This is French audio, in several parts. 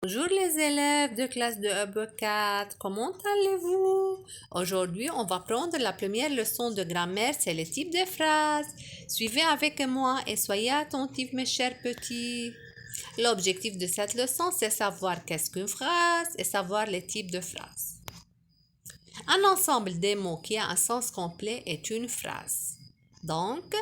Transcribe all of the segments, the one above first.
Bonjour les élèves de classe de EB4, comment allez-vous? Aujourd'hui, on va prendre la première leçon de grammaire, c'est le type de phrases. Suivez avec moi et soyez attentifs mes chers petits. L'objectif de cette leçon, c'est savoir qu'est-ce qu'une phrase et savoir les types de phrases. Un ensemble des mots qui a un sens complet est une phrase. Donc,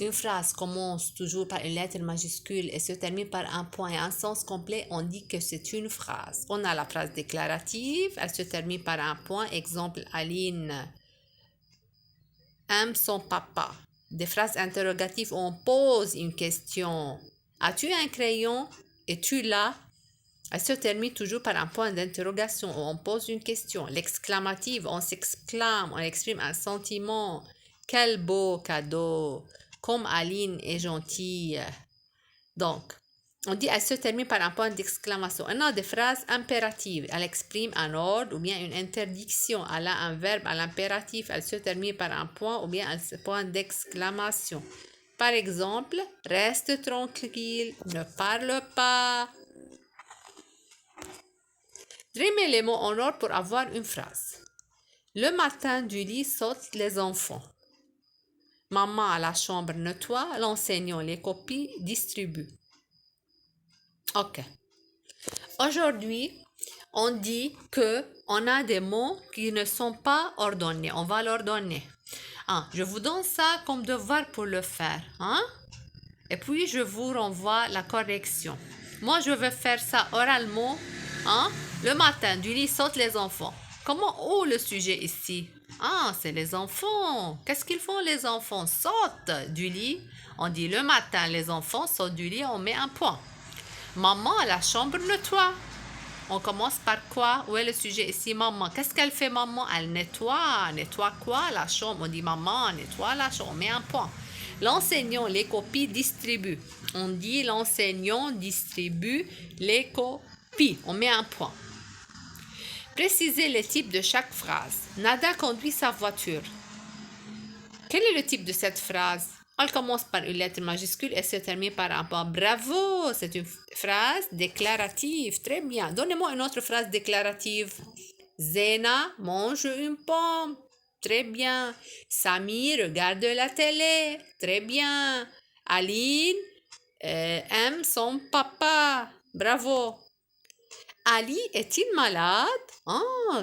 une phrase commence toujours par une lettre majuscule et se termine par un point et un sens complet, on dit que c'est une phrase. On a la phrase déclarative, elle se termine par un point, exemple Aline aime son papa. Des phrases interrogatives, on pose une question. As-tu un crayon? Es-tu là? Elle se termine toujours par un point d'interrogation où on pose une question. L'exclamative, on s'exclame, on exprime un sentiment. Quel beau cadeau! Comme Aline est gentille. Donc, on dit elle se termine par un point d'exclamation. On a des phrases impératives. Elle exprime un ordre ou bien une interdiction. Elle a un verbe à l'impératif. Elle se termine par un point ou bien un point d'exclamation. Par exemple, reste tranquille, ne parle pas. Remets les mots en ordre pour avoir une phrase. Le matin du lit sautent les enfants. Maman à la chambre nettoie, l'enseignant les copies distribue. Ok. Aujourd'hui, on dit que on a des mots qui ne sont pas ordonnés. On va l'ordonner. Je vous donne ça comme devoir pour le faire. Et puis, je vous renvoie la correction. Moi, je vais faire ça oralement. Le matin, du lit sautent les enfants. Comment? Oh, le sujet ici. C'est les enfants. Qu'est-ce qu'ils font, les enfants? Sautent du lit. On dit le matin, les enfants sautent du lit, on met un point. Maman à la chambre nettoie. On commence par quoi? Où est le sujet ici? Maman. Qu'est-ce qu'elle fait, maman? Elle nettoie. Nettoie quoi? La chambre. On dit maman nettoie la chambre. On met un point. L'enseignant les copies distribue. On dit l'enseignant distribue les copies. On met un point. Précisez les types de chaque phrase. Nada conduit sa voiture. Quel est le type de cette phrase? Elle commence par une lettre majuscule et se termine par un point. Bravo! C'est une phrase déclarative. Très bien. Donnez-moi une autre phrase déclarative. Zena mange une pomme. Très bien. Samy regarde la télé. Très bien. Aline aime son papa. Bravo. Ali est-il malade?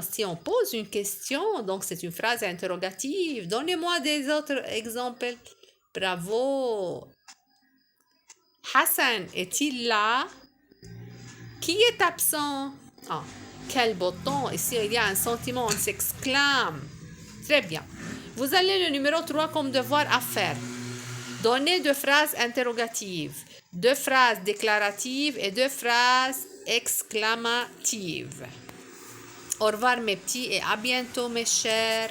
Si on pose une question, donc c'est une phrase interrogative. Donnez-moi des autres exemples. Bravo. Hassan est-il là? Qui est absent? Quel beau temps. Ici, il y a un sentiment, on s'exclame. Très bien. Vous allez le numéro 3 comme devoir à faire. Donnez 2 phrases interrogatives, 2 phrases déclaratives et 2 phrases exclamatives. Au revoir mes petits et à bientôt mes chers.